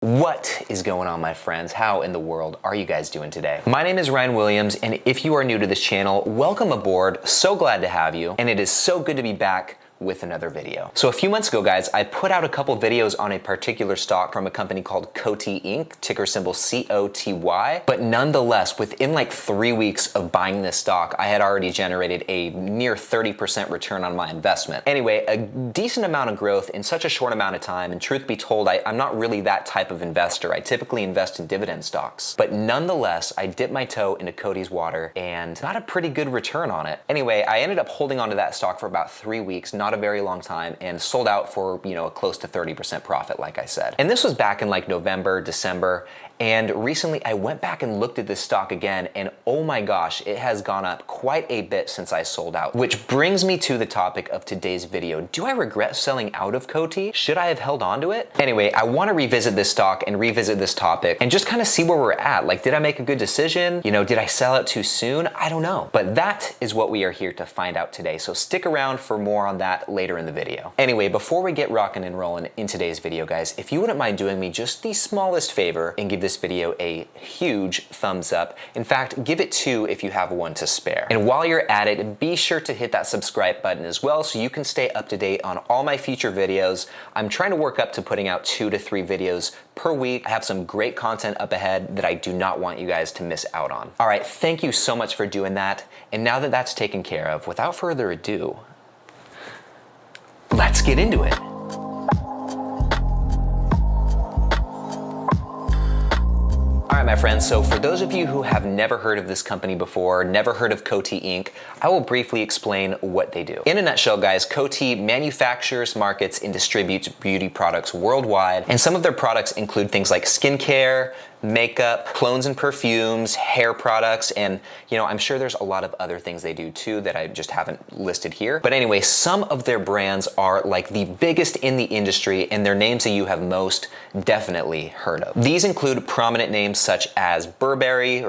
What is going on, my friends? How in the world are you guys doing today? My name is Ryne Williams, and if you are new to this channel, welcome aboard. So glad to have you, and it is so good to be back with another video. So a few months ago, guys, I put out a couple videos on a particular stock from a company called COTY Inc., ticker symbol COTY, but nonetheless, within like 3 weeks of buying this stock, I had already generated a near 30% return on my investment. Anyway, a decent amount of growth in such a short amount of time, and truth be told, I'm not really that type of investor. I typically invest in dividend stocks, but nonetheless, I dipped my toe into COTY's water and got a pretty good return on it. Anyway, I ended up holding onto that stock for about 3 weeks, not a very long time, and sold out for, a close to 30% profit, like I said. And this was back in like November, December, and recently I went back and looked at this stock again, and oh my gosh, it has gone up quite a bit since I sold out. Which brings me to the topic of today's video. Do I regret selling out of COTY? Should I have held on to it? Anyway, I want to revisit this stock and revisit this topic and just kind of see where we're at. Like, did I make a good decision? Did I sell out too soon? I don't know. But that is what we are here to find out today. So stick around for more on that later in the video. Anyway, before we get rocking and rolling in today's video, guys, if you wouldn't mind doing me just the smallest favor and give this video a huge thumbs up. In fact, give it 2 if you have one to spare. And while you're at it, be sure to hit that subscribe button as well so you can stay up to date on all my future videos. I'm trying to work up to putting out 2 to 3 videos per week. I have some great content up ahead that I do not want you guys to miss out on. All right, thank you so much for doing that. And now that that's taken care of, without further ado, let's get into it. All right, my friends, so for those of you who have never heard of this company before, never heard of COTY Inc., I will briefly explain what they do. In a nutshell, guys, COTY manufactures, markets, and distributes beauty products worldwide, and some of their products include things like skincare, makeup, clones and perfumes, hair products, and I'm sure there's a lot of other things they do too that I just haven't listed here. But anyway, some of their brands are like the biggest in the industry, and they're names that you have most definitely heard of. These include prominent names such as Burberry,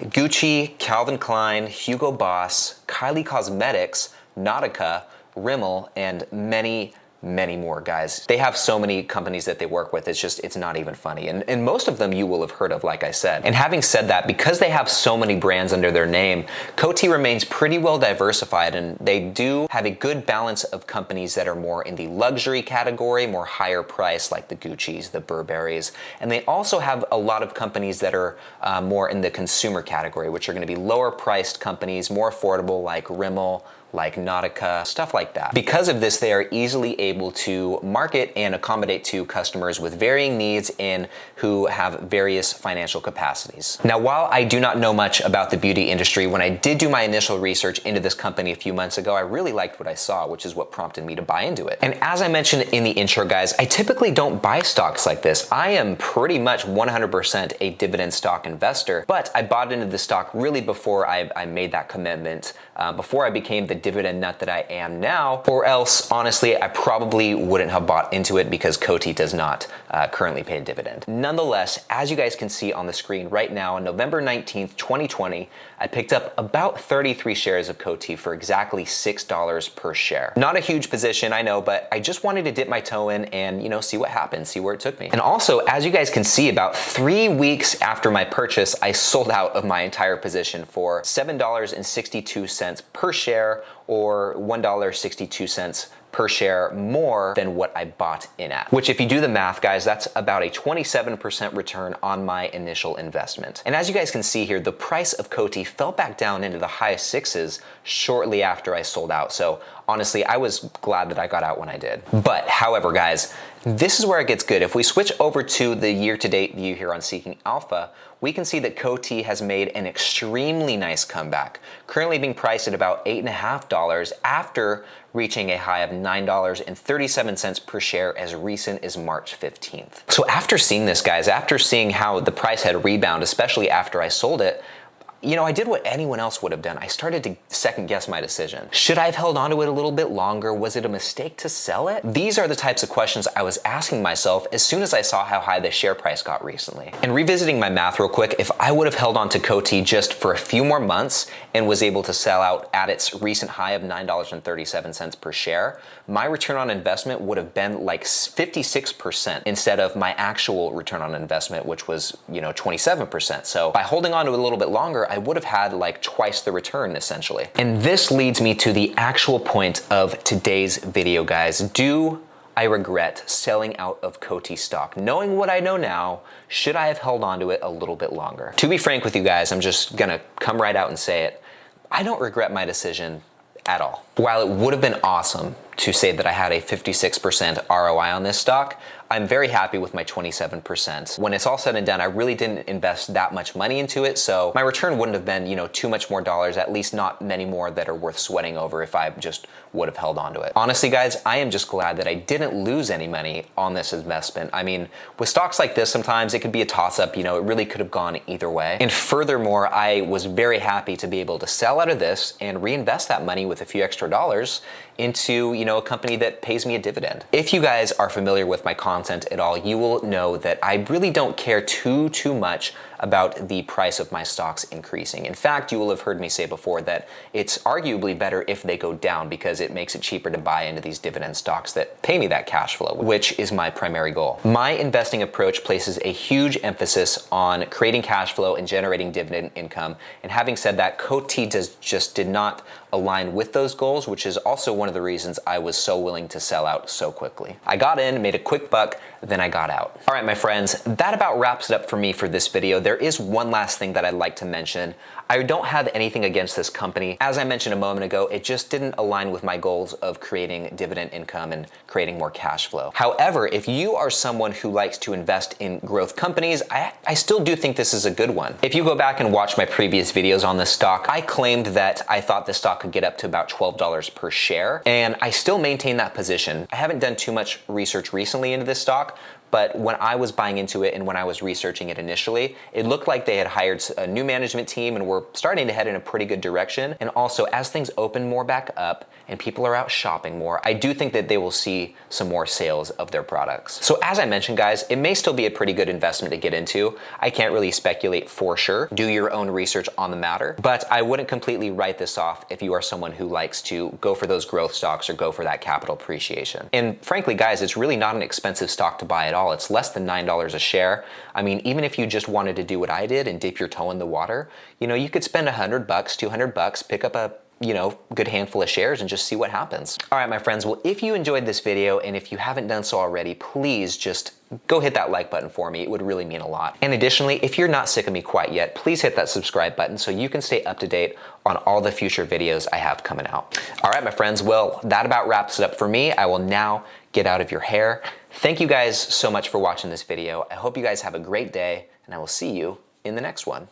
Gucci, Calvin Klein, Hugo Boss, Kylie Cosmetics, Nautica, Rimmel, and many more, guys. They have so many companies that they work with, it's not even funny. And most of them you will have heard of, like I said. And having said that, because they have so many brands under their name, COTY remains pretty well diversified, and they do have a good balance of companies that are more in the luxury category, more higher price, like the Guccis, the Burberrys. And they also have a lot of companies that are more in the consumer category, which are gonna be lower priced companies, more affordable, like Rimmel, like Nautica, stuff like that. Because of this, they are easily able to market and accommodate to customers with varying needs and who have various financial capacities. Now, while I do not know much about the beauty industry, when I did do my initial research into this company a few months ago, I really liked what I saw, which is what prompted me to buy into it. And as I mentioned in the intro, guys, I typically don't buy stocks like this. I am pretty much 100% a dividend stock investor, but I bought into the stock really before I made that commitment, before I became the dividend nut that I am now, or else honestly I probably wouldn't have bought into it because COTY does not currently pay a dividend. Nonetheless, as you guys can see on the screen right now, on November 19th, 2020, I picked up about 33 shares of COTY for exactly $6 per share. Not a huge position, I know, but I just wanted to dip my toe in and see what happens, see where it took me. And also, as you guys can see, about 3 weeks after my purchase, I sold out of my entire position for $7.62 per share, or $1.62 per share more than what I bought in at. Which, if you do the math, guys, that's about a 27% return on my initial investment. And as you guys can see here, the price of COTY fell back down into the high 6s shortly after I sold out. So honestly, I was glad that I got out when I did. But however, guys, this is where it gets good. If we switch over to the year-to-date view here on Seeking Alpha, we can see that COTY has made an extremely nice comeback, currently being priced at about $8.50 after reaching a high of $9.37 per share as recent as March 15th. So after seeing this, guys, after seeing how the price had rebounded, especially after I sold it, you know, I did what anyone else would have done. I started to second guess my decision. Should I have held on to it a little bit longer? Was it a mistake to sell it? These are the types of questions I was asking myself as soon as I saw how high the share price got recently. And revisiting my math real quick, if I would have held on to COTY just for a few more months and was able to sell out at its recent high of $9.37 per share, my return on investment would have been like 56% instead of my actual return on investment, which was, you know, 27%. So by holding on to it a little bit longer, I would have had like twice the return essentially. And this leads me to the actual point of today's video, guys. Do I regret selling out of COTY stock? Knowing what I know now, should I have held on to it a little bit longer? To be frank with you guys, I'm just gonna come right out and say it. I don't regret my decision at all. While it would have been awesome to say that I had a 56% ROI on this stock, I'm very happy with my 27%. When it's all said and done, I really didn't invest that much money into it, so my return wouldn't have been, you know, too much more dollars, at least not many more that are worth sweating over if I just would have held on to it. Honestly, guys, I am just glad that I didn't lose any money on this investment. I mean, with stocks like this, sometimes it could be a toss-up, you know, it really could have gone either way. And furthermore, I was very happy to be able to sell out of this and reinvest that money with a few extra dollars into, you know, a company that pays me a dividend. If you guys are familiar with my content at all, you will know that I really don't care too much about the price of my stocks increasing. In fact, you will have heard me say before that it's arguably better if they go down because it makes it cheaper to buy into these dividend stocks that pay me that cash flow, which is my primary goal. My investing approach places a huge emphasis on creating cash flow and generating dividend income. And having said that, COTY just did not align with those goals, which is also one of the reasons I was so willing to sell out so quickly. I got in, made a quick buck, then I got out. All right, my friends, that about wraps it up for me for this video. There is one last thing that I'd like to mention. I don't have anything against this company. As I mentioned a moment ago, it just didn't align with my goals of creating dividend income and creating more cash flow. However, if you are someone who likes to invest in growth companies, I still do think this is a good one. If you go back and watch my previous videos on this stock, I claimed that I thought the stock could get up to about $12 per share, and I still maintain that position. I haven't done too much research recently into this stock, but when I was buying into it and when I was researching it initially, it looked like they had hired a new management team and were starting to head in a pretty good direction. And also, as things open more back up and people are out shopping more, I do think that they will see some more sales of their products. So as I mentioned, guys, it may still be a pretty good investment to get into. I can't really speculate for sure. Do your own research on the matter, but I wouldn't completely write this off if you are someone who likes to go for those growth stocks or go for that capital appreciation. And frankly, guys, it's really not an expensive stock to buy at all. It's less than $9 a share. I mean, even if you just wanted to do what I did and dip your toe in the water, you know, you could spend $100, $200, pick up a, you know, good handful of shares and just see what happens. All right, my friends, well, if you enjoyed this video and if you haven't done so already, please just go hit that like button for me. It would really mean a lot. And additionally, if you're not sick of me quite yet, please hit that subscribe button so you can stay up to date on all the future videos I have coming out. All right, my friends, well, that about wraps it up for me. I will now get out of your hair. Thank you guys so much for watching this video. I hope you guys have a great day, and I will see you in the next one.